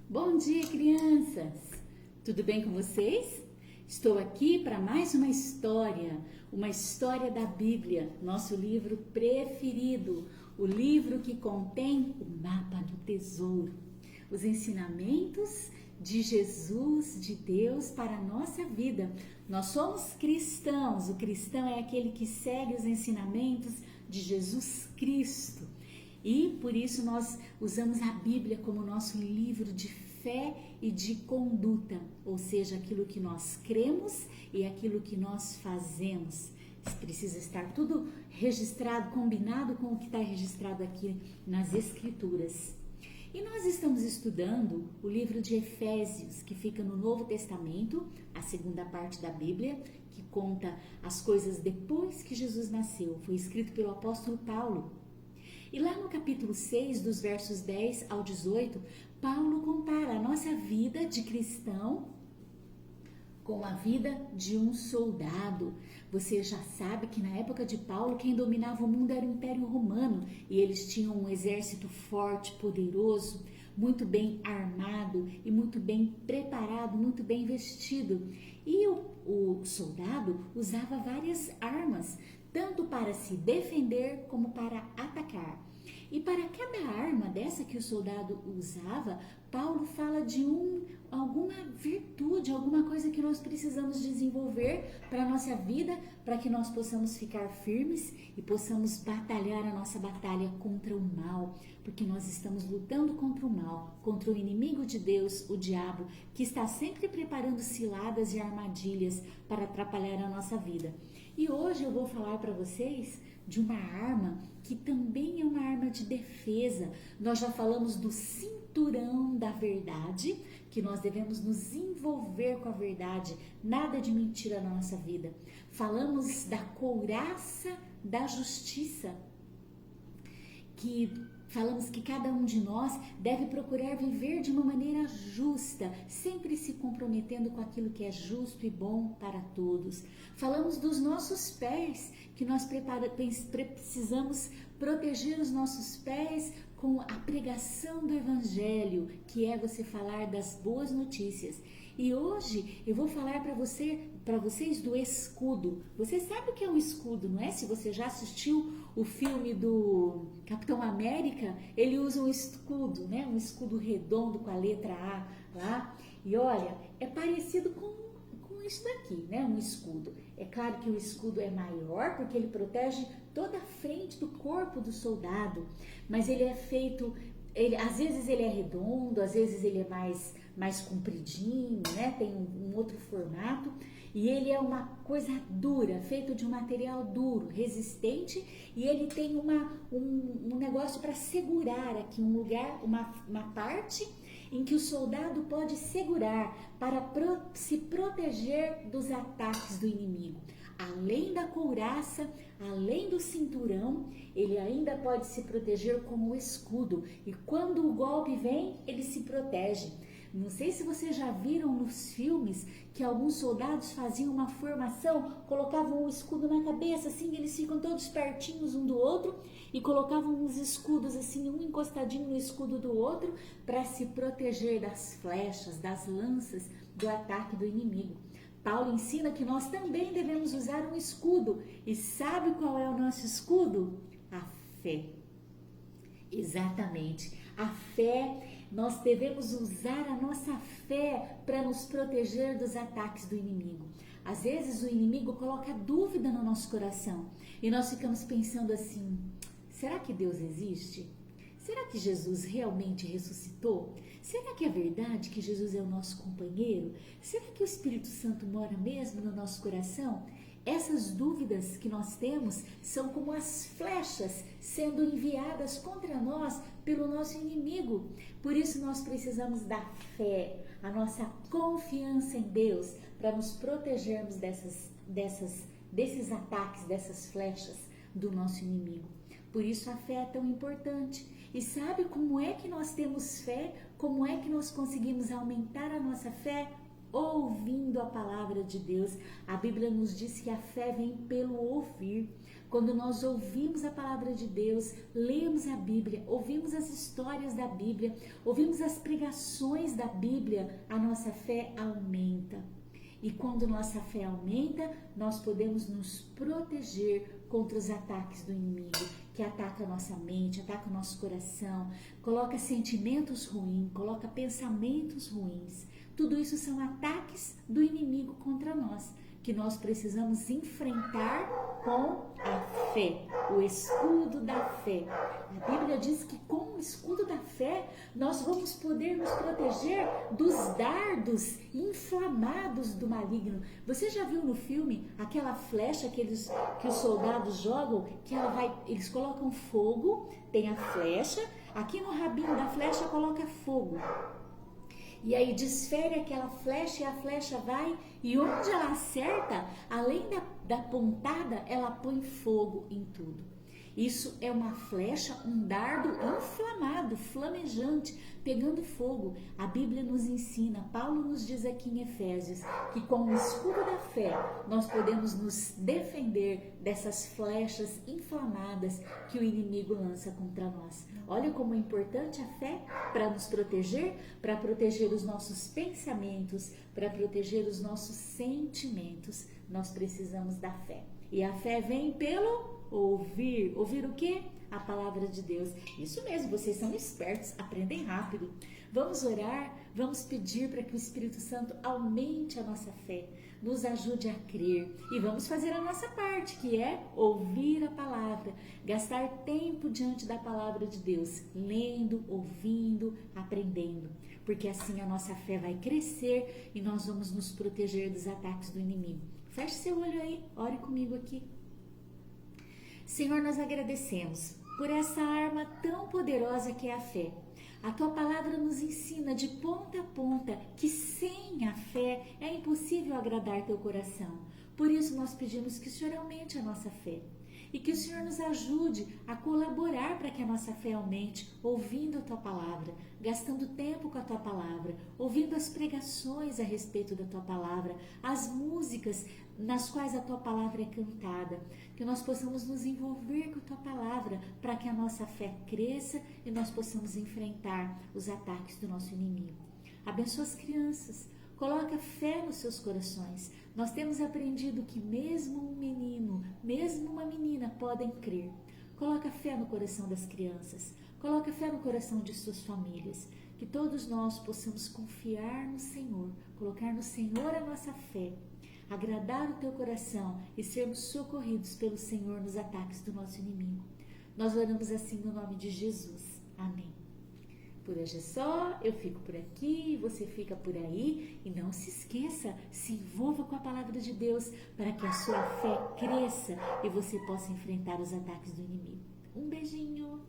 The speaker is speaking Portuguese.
Bom dia, crianças! Tudo bem com vocês? Estou aqui para mais uma história da Bíblia, nosso livro preferido, o livro que contém o mapa do tesouro, os ensinamentos de Jesus, de Deus para a nossa vida. Nós somos cristãos, o cristão é aquele que segue os ensinamentos de Jesus Cristo. E por isso nós usamos a Bíblia como nosso livro de fé e de conduta, ou seja, aquilo que nós cremos e aquilo que nós fazemos. Precisa estar tudo registrado, combinado com o que está registrado aqui nas Escrituras. E nós estamos estudando o livro de Efésios, que fica no Novo Testamento, a segunda parte da Bíblia, que conta as coisas depois que Jesus nasceu. Foi escrito pelo apóstolo Paulo. E lá no capítulo 6, dos versos 10 ao 18, Paulo compara a nossa vida de cristão com a vida de um soldado. Você já sabe que na época de Paulo, quem dominava o mundo era o Império Romano e eles tinham um exército forte, poderoso, muito bem armado e muito bem preparado, muito bem vestido. E o soldado usava várias armas, tanto para se defender como para atacar. E para cada arma dessa que o soldado usava, Paulo fala de alguma virtude, alguma coisa que nós precisamos desenvolver para a nossa vida, para que nós possamos ficar firmes e possamos batalhar a nossa batalha contra o mal, porque nós estamos lutando contra o mal, contra o inimigo de Deus, o diabo, que está sempre preparando ciladas e armadilhas para atrapalhar a nossa vida. E hoje eu vou falar para vocês de uma arma que também é uma arma de defesa. Nós já falamos do cinturão da verdade, que nós devemos nos envolver com a verdade, nada de mentira na nossa vida. Falamos da couraça da justiça, falamos que cada um de nós deve procurar viver de uma maneira justa, sempre se comprometendo com aquilo que é justo e bom para todos. Falamos dos nossos pés, que nós precisamos proteger os nossos pés com a pregação do Evangelho, que é você falar das boas notícias. E hoje eu vou falar para vocês do escudo. Você sabe o que é um escudo, não é? Se você já assistiu o filme do Capitão América, ele usa um escudo, né? Um escudo redondo com a letra A lá. E olha, é parecido com isso daqui, né? Um escudo. É claro que o escudo é maior porque ele protege toda a frente do corpo do soldado, mas ele é feito, às vezes ele é redondo, às vezes ele é mais compridinho, né? Tem um outro formato, e ele é uma coisa dura, feito de um material duro, resistente, e ele tem um negócio para segurar aqui, um lugar, uma parte em que o soldado pode segurar para se proteger dos ataques do inimigo. Além da couraça, além do cinturão, ele ainda pode se proteger com o escudo. E quando o golpe vem, ele se protege. Não sei se vocês já viram nos filmes que alguns soldados faziam uma formação, colocavam o escudo na cabeça, assim, eles ficam todos pertinhos um do outro e colocavam uns escudos assim, um encostadinho no escudo do outro para se proteger das flechas, das lanças, do ataque do inimigo. Paulo ensina que nós também devemos usar um escudo. E sabe qual é o nosso escudo? A fé. Exatamente. A fé, nós devemos usar a nossa fé para nos proteger dos ataques do inimigo. Às vezes o inimigo coloca dúvida no nosso coração e nós ficamos pensando assim: será que Deus existe? Será que Jesus realmente ressuscitou? Será que é verdade que Jesus é o nosso companheiro? Será que o Espírito Santo mora mesmo no nosso coração? Essas dúvidas que nós temos são como as flechas sendo enviadas contra nós pelo nosso inimigo. Por isso nós precisamos da fé, a nossa confiança em Deus, para nos protegermos desses ataques, dessas flechas do nosso inimigo. Por isso a fé é tão importante. E sabe como é que nós temos fé? Como é que nós conseguimos aumentar a nossa fé? ouvindo a palavra de Deus. A Bíblia nos diz que a fé vem pelo ouvir. Quando nós ouvimos a palavra de Deus, lemos a Bíblia, ouvimos as histórias da Bíblia, ouvimos as pregações da Bíblia, a nossa fé aumenta. E quando nossa fé aumenta, nós podemos nos proteger contra os ataques do inimigo, que ataca a nossa mente, ataca o nosso coração, coloca sentimentos ruins, coloca pensamentos ruins. Tudo isso são ataques do inimigo contra nós, que nós precisamos enfrentar com a fé, o escudo da fé. A Bíblia diz que com o escudo da fé nós vamos poder nos proteger dos dardos inflamados do maligno. Você já viu no filme aquela flecha que os soldados jogam, que eles colocam fogo, tem a flecha, aqui no rabinho da flecha coloca fogo. E aí desfere aquela flecha e a flecha vai, e onde ela acerta, além da pontada, ela põe fogo em tudo. Isso é uma flecha, um dardo inflamado, flamejante, pegando fogo. A Bíblia nos ensina, Paulo nos diz aqui em Efésios, que com o escudo da fé nós podemos nos defender dessas flechas inflamadas que o inimigo lança contra nós. Olha como é importante a fé para nos proteger, para proteger os nossos pensamentos, para proteger os nossos sentimentos. Nós precisamos da fé. E a fé vem pelo ouvir. Ouvir o quê? A palavra de Deus. Isso mesmo, vocês são espertos, aprendem rápido. Vamos orar, vamos pedir para que o Espírito Santo aumente a nossa fé, nos ajude a crer e vamos fazer a nossa parte, que é ouvir a palavra, gastar tempo diante da palavra de Deus, lendo, ouvindo, aprendendo, porque assim a nossa fé vai crescer e nós vamos nos proteger dos ataques do inimigo. Feche seu olho aí, ore comigo aqui. Senhor, nós agradecemos por essa arma tão poderosa que é a fé. A tua palavra nos ensina de ponta a ponta que sem a fé é impossível agradar teu coração. Por isso nós pedimos que o Senhor aumente a nossa fé e que o Senhor nos ajude a colaborar para que a nossa fé aumente, ouvindo a tua palavra, gastando tempo com a tua palavra, ouvindo as pregações a respeito da tua palavra, as músicas nas quais a tua palavra é cantada, que nós possamos nos envolver com a tua palavra para que a nossa fé cresça e nós possamos enfrentar os ataques do nosso inimigo. Abençoa as crianças, coloca fé nos seus corações. Nós temos aprendido que mesmo um menino, mesmo uma menina podem crer. Coloca fé no coração das crianças, coloca fé no coração de suas famílias, que todos nós possamos confiar no Senhor, colocar no Senhor a nossa fé, agradar o teu coração e sermos socorridos pelo Senhor nos ataques do nosso inimigo. Nós oramos assim no nome de Jesus. Amém. Por hoje é só, eu fico por aqui, você fica por aí e não se esqueça, se envolva com a palavra de Deus para que a sua fé cresça e você possa enfrentar os ataques do inimigo. Um beijinho!